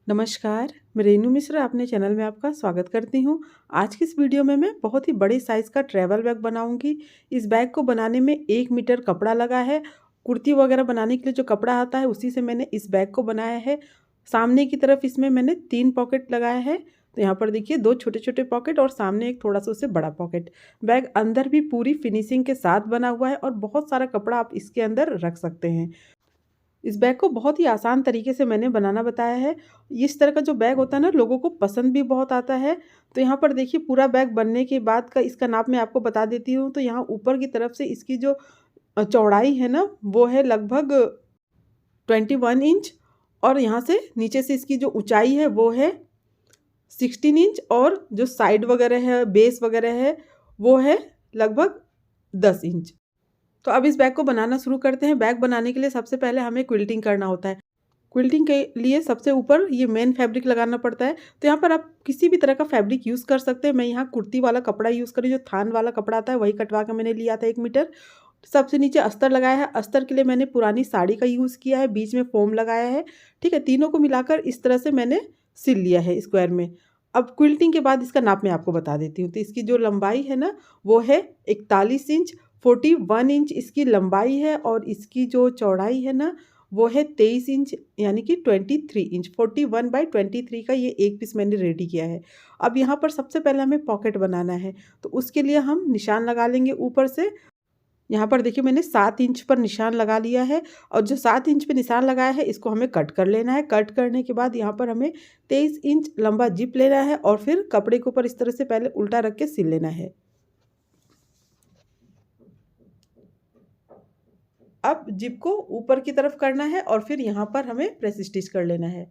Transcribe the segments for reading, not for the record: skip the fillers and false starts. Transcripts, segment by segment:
नमस्कार, मैं रेनू मिश्रा अपने चैनल में आपका स्वागत करती हूँ। आज की इस वीडियो में मैं बहुत ही बड़े साइज़ का ट्रैवल बैग बनाऊँगी। इस बैग को बनाने में 1 मीटर कपड़ा लगा है। कुर्ती वगैरह बनाने के लिए जो कपड़ा आता है उसी से मैंने इस बैग को बनाया है। सामने की तरफ इसमें मैंने 3 पॉकेट लगाए हैं। तो यहाँ पर देखिए 2 छोटे-छोटे पॉकेट और सामने एक थोड़ा-सा उससे बड़ा पॉकेट। बैग अंदर भी पूरी फिनिशिंग के साथ बना हुआ है और बहुत सारा कपड़ा आप इसके अंदर रख सकते हैं। इस बैग को बहुत ही आसान तरीके से मैंने बनाना बताया है। इस तरह का जो बैग होता है ना लोगों को पसंद भी बहुत आता है। तो यहाँ पर देखिए पूरा बैग बनने के बाद का इसका नाप मैं आपको बता देती हूँ। तो यहाँ ऊपर की तरफ से इसकी जो चौड़ाई है ना वो है लगभग 21 इंच और यहाँ से नीचे से इसकी जो ऊंचाई है वो है 16 इंच और जो साइड वगैरह है बेस वगैरह है वो है लगभग 10 इंच। तो अब इस बैग को बनाना शुरू करते हैं। बैग बनाने के लिए सबसे पहले हमें क्विल्टिंग करना होता है। क्विल्टिंग के लिए सबसे ऊपर ये मेन फैब्रिक लगाना पड़ता है। तो यहाँ पर आप किसी भी तरह का फैब्रिक यूज़ कर सकते हैं। मैं यहाँ कुर्ती वाला कपड़ा यूज़ करी, जो थान वाला कपड़ा आता है वही कटवा के मैंने लिया था 1 मीटर। सबसे नीचे अस्तर लगाया है। अस्तर के लिए मैंने पुरानी साड़ी का यूज़ किया है, बीच में फ़ोम लगाया है। ठीक है, तीनों को मिलाकर इस तरह से मैंने सिल लिया है स्क्वायर में। अब क्विल्टिंग के बाद इसका नाप मैं आपको बता देती हूँ। तो इसकी जो लंबाई है ना वो है 41 इंच, 41 इंच इसकी लंबाई है और इसकी जो चौड़ाई है ना वो है 23 इंच यानी कि 23 इंच। 41/23 का ये एक पीस मैंने रेडी किया है। अब यहाँ पर सबसे पहले हमें पॉकेट बनाना है। तो उसके लिए हम निशान लगा लेंगे ऊपर से। यहाँ पर देखिए मैंने 7 इंच पर निशान लगा लिया है और जो 7 इंच पे निशान लगाया है इसको हमें कट कर लेना है। कट करने के बाद यहाँ पर हमें 23 इंच लंबा जिप लेना है और फिर कपड़े के ऊपर इस तरह से पहले उल्टा रख के सिल लेना है। अब जिप को ऊपर की तरफ करना है और फिर यहाँ पर हमें प्रेस स्टिच कर लेना है।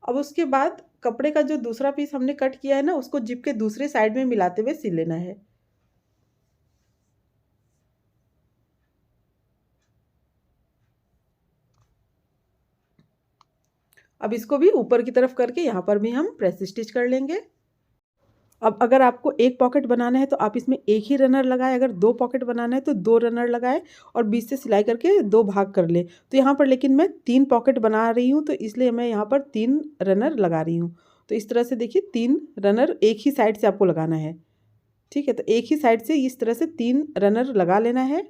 अब उसके बाद कपड़े का जो दूसरा पीस हमने कट किया है ना उसको जिप के दूसरे साइड में मिलाते हुए सिल लेना है। अब इसको भी ऊपर की तरफ करके यहाँ पर भी हम प्रेस स्टिच कर लेंगे। अब अगर आपको एक पॉकेट बनाना है तो आप इसमें एक ही रनर लगाएं, अगर 2 पॉकेट बनाना है तो 2 रनर लगाएं और बीच से सिलाई करके 2 भाग कर लें। तो यहाँ पर लेकिन मैं 3 पॉकेट बना रही हूँ तो इसलिए मैं यहाँ पर 3 रनर लगा रही हूँ। तो इस तरह से देखिए 3 रनर एक ही साइड से आपको लगाना है। ठीक है, तो एक ही साइड से इस तरह से 3 रनर लगा लेना है।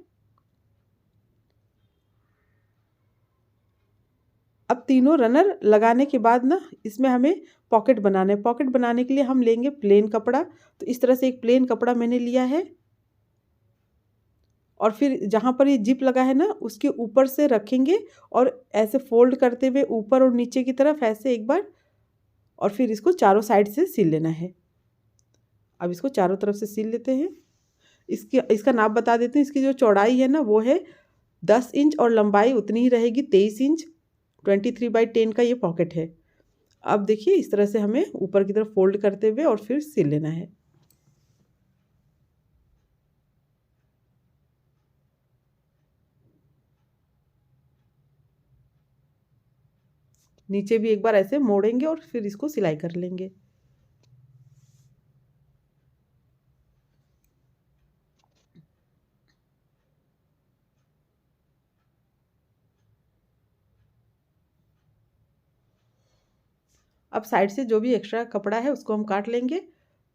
अब तीनों रनर लगाने के बाद ना इसमें हमें पॉकेट बनाना है। पॉकेट बनाने के लिए हम लेंगे प्लेन कपड़ा। तो इस तरह से एक प्लेन कपड़ा मैंने लिया है और फिर जहाँ पर ये जिप लगा है ना उसके ऊपर से रखेंगे और ऐसे फोल्ड करते हुए ऊपर और नीचे की तरफ ऐसे एक बार और फिर इसको चारों साइड से सिल लेना है। अब इसको चारों तरफ से सिल लेते हैं। इसका नाप बता देते हैं। इसकी जो चौड़ाई है ना वो है 10 इंच और लंबाई उतनी ही रहेगी 23 इंच। 23/10 का ये पॉकेट है। अब देखिए इस तरह से हमें ऊपर की तरफ फोल्ड करते हुए और फिर सिल लेना है। नीचे भी एक बार ऐसे मोड़ेंगे और फिर इसको सिलाई कर लेंगे। अब साइड से जो भी एक्स्ट्रा कपड़ा है उसको हम काट लेंगे।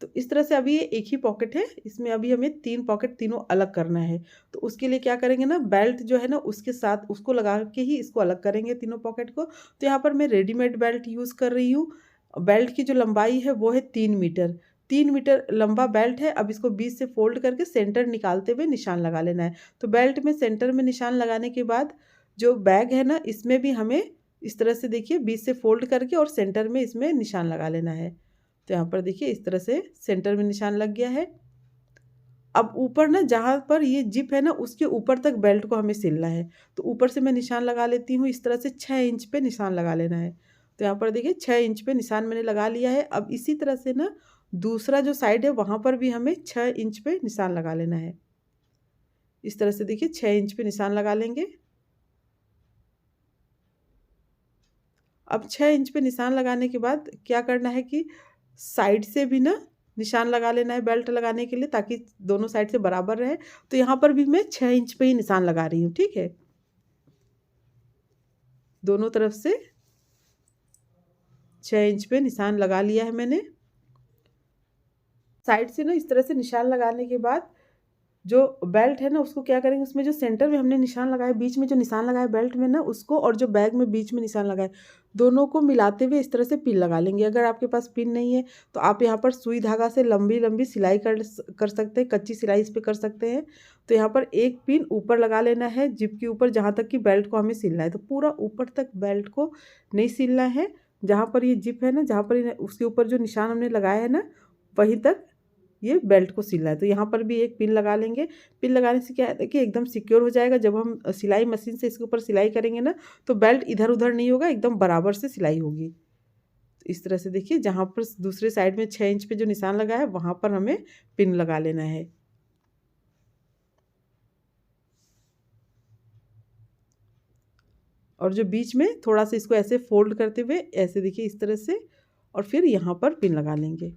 तो इस तरह से अभी ये एक ही पॉकेट है, इसमें अभी हमें 3 पॉकेट तीनों अलग करना है। तो उसके लिए क्या करेंगे ना बेल्ट जो है ना उसके साथ उसको लगा के ही इसको अलग करेंगे तीनों पॉकेट को। तो यहाँ पर मैं रेडीमेड बेल्ट यूज़ कर रही हूँ। बेल्ट की जो लंबाई है वो है 3 मीटर। 3 मीटर लंबा बेल्ट है। अब इसको बीच से फोल्ड करके सेंटर निकालते हुए निशान लगा लेना है। तो बेल्ट में सेंटर में निशान लगाने के बाद जो बैग है ना इसमें भी हमें इस तरह से देखिए बीच से फोल्ड करके और सेंटर में इसमें निशान लगा लेना है। तो यहाँ पर देखिए इस तरह से सेंटर में निशान लग गया है। अब ऊपर ना जहाँ पर ये जिप है ना उसके ऊपर तक बेल्ट को हमें सिलना है। तो ऊपर से मैं निशान लगा लेती हूँ। इस तरह से 6 इंच पे निशान लगा लेना है। तो यहाँ पर देखिए 6 इंच पे निशान मैंने लगा लिया है। अब इसी तरह से ना दूसरा जो साइड है वहाँ पर भी हमें 6 इंच पे निशान लगा लेना है। इस तरह से देखिए 6 इंच पे निशान लगा लेंगे। अब 6 इंच पे निशान लगाने के बाद क्या करना है कि साइड से भी ना निशान लगा लेना है बेल्ट लगाने के लिए, ताकि दोनों साइड से बराबर रहे। तो यहाँ पर भी मैं 6 इंच पे ही निशान लगा रही हूँ, ठीक है। दोनों तरफ से 6 इंच पे निशान लगा लिया है मैंने। साइड से ना इस तरह से निशान लगाने के बाद जो बेल्ट है ना उसको क्या करेंगे, उसमें जो सेंटर में हमने निशान लगाया, बीच में जो निशान लगाया बेल्ट में ना, उसको और जो बैग में बीच में निशान लगाए, दोनों को मिलाते हुए इस तरह से पिन लगा लेंगे। अगर आपके पास पिन नहीं है तो आप यहाँ पर सुई धागा से लंबी लंबी सिलाई कर सकते हैं, कच्ची सिलाई इस पर कर सकते हैं। तो यहाँ पर एक पिन ऊपर लगा लेना है जिप के ऊपर, जहाँ तक कि बेल्ट को हमें सिलना है। तो पूरा ऊपर तक बेल्ट को नहीं सिलना है, जहाँ पर ये जिप है ना, जहाँ पर उसके ऊपर जो निशान हमने लगाया है ना, वहीं तक ये बेल्ट को सिलना है। तो यहाँ पर भी एक पिन लगा लेंगे। पिन लगाने से क्या है कि एकदम सिक्योर हो जाएगा। जब हम सिलाई मशीन से इसके ऊपर सिलाई करेंगे ना, तो बेल्ट इधर उधर नहीं होगा, एकदम बराबर से सिलाई होगी। तो इस तरह से देखिए, जहाँ पर दूसरे साइड में 6 इंच पे जो निशान लगा है वहाँ पर हमें पिन लगा लेना है। और जो बीच में थोड़ा सा इसको ऐसे फोल्ड करते हुए ऐसे देखिए इस तरह से, और फिर यहाँ पर पिन लगा लेंगे।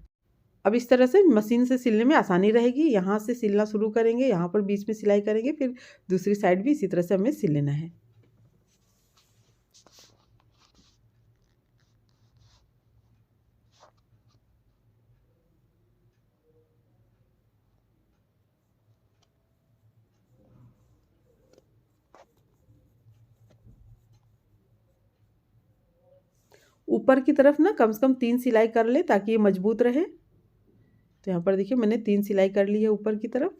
अब इस तरह से मशीन से सिलने में आसानी रहेगी। यहाँ से सिलना शुरू करेंगे, यहाँ पर बीच में सिलाई करेंगे, फिर दूसरी साइड भी इसी तरह से हमें सिल लेना है। ऊपर की तरफ ना कम से कम 3 सिलाई कर ले ताकि ये मजबूत रहे। तो यहाँ पर देखिए मैंने 3 सिलाई कर ली है ऊपर की तरफ।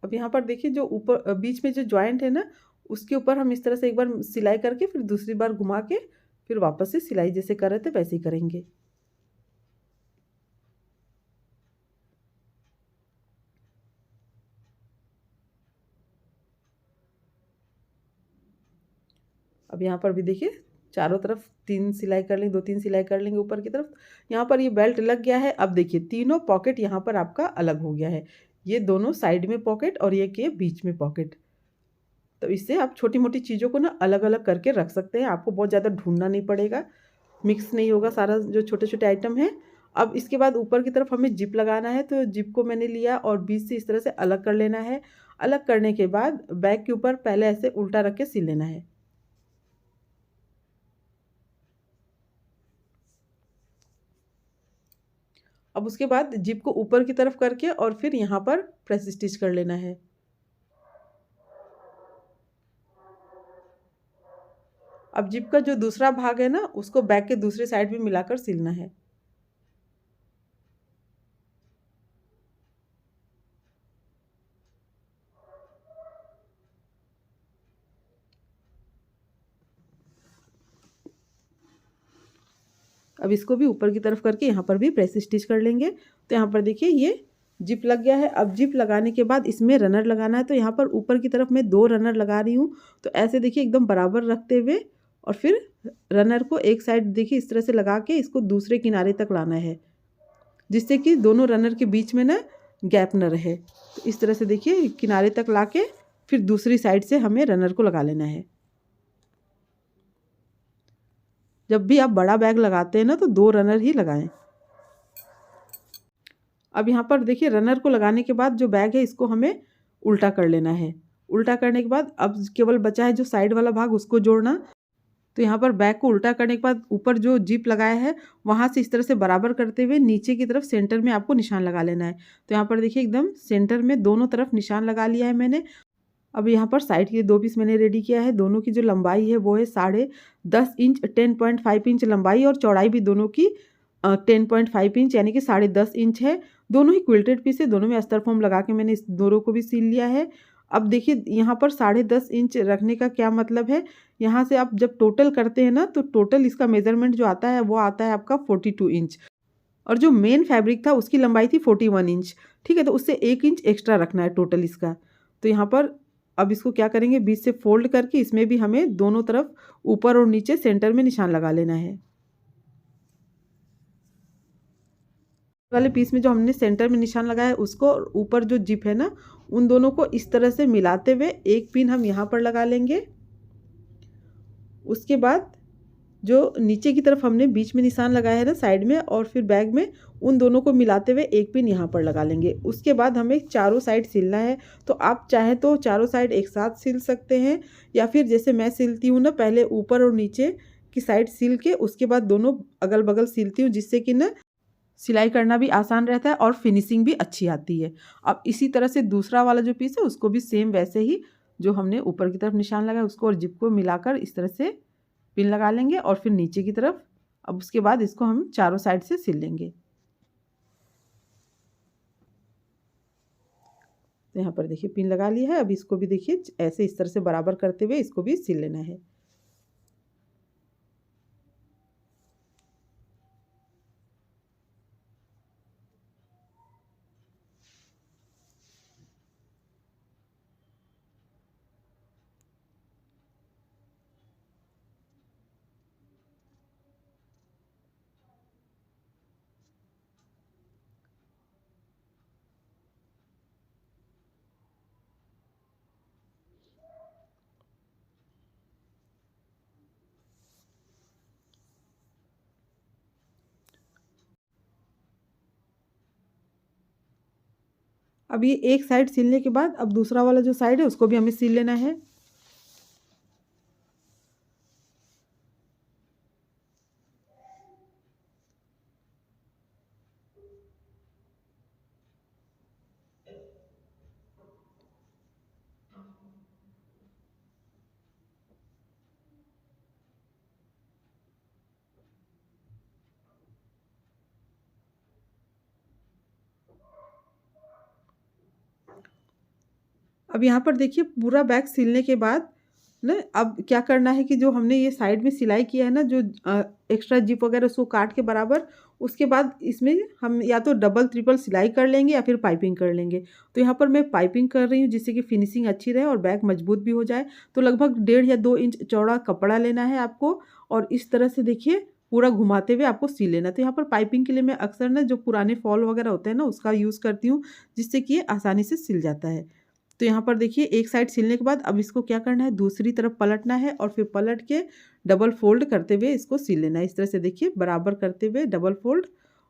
अब यहाँ पर देखिए जो ऊपर बीच में जो जॉइंट है ना, उसके ऊपर हम इस तरह से एक बार सिलाई करके फिर दूसरी बार घुमा के फिर वापस से सिलाई जैसे कर रहे थे वैसे ही करेंगे। अब यहाँ पर भी देखिए चारों तरफ 3 सिलाई कर लेंगे, 2-3 सिलाई कर लेंगे ऊपर की तरफ। यहाँ पर ये बेल्ट लग गया है। अब देखिए तीनों पॉकेट यहाँ पर आपका अलग हो गया है। ये दोनों साइड में पॉकेट और ये के बीच में पॉकेट। तो इससे आप छोटी मोटी चीज़ों को ना अलग अलग करके रख सकते हैं। आपको बहुत ज़्यादा ढूंढना नहीं पड़ेगा, मिक्स नहीं होगा सारा जो छोटे छोटे आइटम है। अब इसके बाद ऊपर की तरफ हमें जिप लगाना है। तो जिप को मैंने लिया और बीच से इस तरह से अलग कर लेना है। अलग करने के बाद बैक के ऊपर पहले ऐसे उल्टा रख के सिल लेना है। अब उसके बाद जिप को ऊपर की तरफ करके और फिर यहाँ पर प्रेस स्टिच कर लेना है। अब जिप का जो दूसरा भाग है ना, उसको बैक के दूसरे साइड में मिलाकर सिलना है। अब इसको भी ऊपर की तरफ करके यहाँ पर भी प्रेस स्टिच कर लेंगे। तो यहाँ पर देखिए ये जिप लग गया है। अब जिप लगाने के बाद इसमें रनर लगाना है। तो यहाँ पर ऊपर की तरफ मैं 2 रनर लगा रही हूँ। तो ऐसे देखिए एकदम बराबर रखते हुए और फिर रनर को एक साइड देखिए इस तरह से लगा के इसको दूसरे किनारे तक लाना है, जिससे कि दोनों रनर के बीच में ना गैप न रहे। तो इस तरह से देखिए किनारे तक ला के फिर दूसरी साइड से हमें रनर को लगा लेना है। जब भी आप बड़ा बैग लगाते हैं ना तो 2 रनर ही लगाएं। अब यहाँ पर देखिए रनर को लगाने के बाद जो बैग है इसको हमें उल्टा कर लेना है। उल्टा करने के बाद अब केवल बचा है जो साइड वाला भाग उसको जोड़ना। तो यहाँ पर बैग को उल्टा करने के बाद ऊपर जो जिप लगाया है वहाँ से इस तरह से बराबर करते हुए नीचे की तरफ सेंटर में आपको निशान लगा लेना है। तो यहाँ पर देखिए एकदम सेंटर में दोनों तरफ निशान लगा लिया है मैंने। अब यहाँ पर साइड के 2 पीस मैंने रेडी किया है। दोनों की जो लंबाई है वो है 10.5 इंच, 10.5 इंच लंबाई और चौड़ाई भी दोनों की 10.5 इंच यानी कि 10.5 इंच है। दोनों ही क्विल्टेड पीस है। दोनों में अस्तर फॉर्म लगा के मैंने इस दोनों को भी सिल लिया है। अब देखिए यहाँ पर 10.5 इंच रखने का क्या मतलब है, यहाँ से आप जब टोटल करते हैं ना तो टोटल इसका मेजरमेंट जो आता है वो आता है आपका 42 इंच। और जो मेन फैब्रिक था उसकी लंबाई थी 41 इंच। ठीक है, तो उससे 1 इंच एक्स्ट्रा रखना है टोटल इसका। तो यहाँ पर अब इसको क्या करेंगे, बीच से फोल्ड करके इसमें भी हमें दोनों तरफ ऊपर और नीचे सेंटर में निशान लगा लेना है। वाले पीस में जो हमने सेंटर में निशान लगाया है उसको, और ऊपर जो जिप है ना, उन दोनों को इस तरह से मिलाते हुए एक पिन हम यहाँ पर लगा लेंगे। उसके बाद जो नीचे की तरफ हमने बीच में निशान लगाया है ना साइड में और फिर बैग में, उन दोनों को मिलाते हुए एक पिन यहाँ पर लगा लेंगे। उसके बाद हमें चारों साइड सिलना है। तो आप चाहे तो चारों साइड एक साथ सिल सकते हैं, या फिर जैसे मैं सिलती हूँ ना, पहले ऊपर और नीचे की साइड सिल के उसके बाद दोनों अगल बगल सिलती हूँ, जिससे कि ना सिलाई करना भी आसान रहता है और फिनिशिंग भी अच्छी आती है। अब इसी तरह से दूसरा वाला जो पीस है उसको भी सेम वैसे ही, जो हमने ऊपर की तरफ निशान लगाया उसको और जिप को मिलाकर इस तरह से पिन लगा लेंगे और फिर नीचे की तरफ। अब उसके बाद इसको हम चारों साइड से सिल लेंगे। तो यहाँ पर देखिए पिन लगा लिया है। अब इसको भी देखिए ऐसे इस तरह से बराबर करते हुए इसको भी सिल लेना है। अब ये एक साइड सिलने के बाद अब दूसरा वाला जो साइड है उसको भी हमें सिल लेना है। अब यहाँ पर देखिए पूरा बैग सिलने के बाद ना, अब क्या करना है कि जो हमने ये साइड में सिलाई किया है ना, जो एक्स्ट्रा जिप वगैरह उसको काट के बराबर, उसके बाद इसमें हम या तो डबल ट्रिपल सिलाई कर लेंगे या फिर पाइपिंग कर लेंगे। तो यहाँ पर मैं पाइपिंग कर रही हूँ जिससे कि फिनिशिंग अच्छी रहे और बैग मजबूत भी हो जाए। तो लगभग 1.5 या 2 इंच चौड़ा कपड़ा लेना है आपको और इस तरह से देखिए पूरा घुमाते हुए आपको सिल लेना। तो यहाँ पर पाइपिंग के लिए मैं अक्सर ना जो पुराने फॉल वगैरह होते हैं ना उसका यूज़ करती हूँ, जिससे कि ये आसानी से सिल जाता है। तो यहाँ पर देखिए एक साइड सिलने के बाद अब इसको क्या करना है, दूसरी तरफ पलटना है और फिर पलट के डबल फोल्ड करते हुए इसको सिल लेना है। इस तरह से देखिए बराबर करते हुए डबल फोल्ड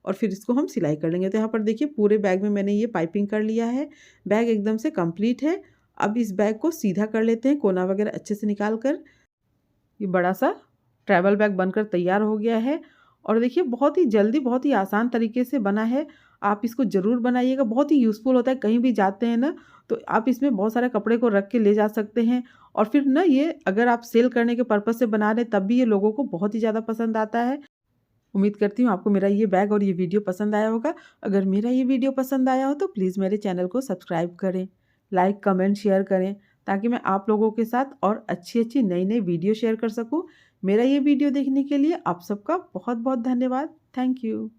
और फिर इसको हम सिलाई कर लेंगे। तो यहाँ पर देखिए पूरे बैग में मैंने ये पाइपिंग कर लिया है। बैग एकदम से कंप्लीट है। अब इस बैग को सीधा कर लेते हैं, कोना वगैरह अच्छे से निकाल कर। ये बड़ा सा ट्रैवल बैग बनकर तैयार हो गया है और देखिए बहुत ही जल्दी, बहुत ही आसान तरीके से बना है। आप इसको ज़रूर बनाइएगा, बहुत ही यूज़फुल होता है। कहीं भी जाते हैं ना तो आप इसमें बहुत सारे कपड़े को रख के ले जा सकते हैं और फिर ना ये अगर आप सेल करने के पर्पज़ से बना रहे हैं तब भी ये लोगों को बहुत ही ज़्यादा पसंद आता है। उम्मीद करती हूँ आपको मेरा ये बैग और ये वीडियो पसंद आया होगा। अगर मेरा ये वीडियो पसंद आया हो तो प्लीज़ मेरे चैनल को सब्सक्राइब करें, लाइक, कमेंट, शेयर करें, ताकि मैं आप लोगों के साथ और अच्छी-अच्छी नई-नई वीडियो शेयर कर सकूँ। मेरा ये वीडियो देखने के लिए आप सबका बहुत-बहुत धन्यवाद। Thank you.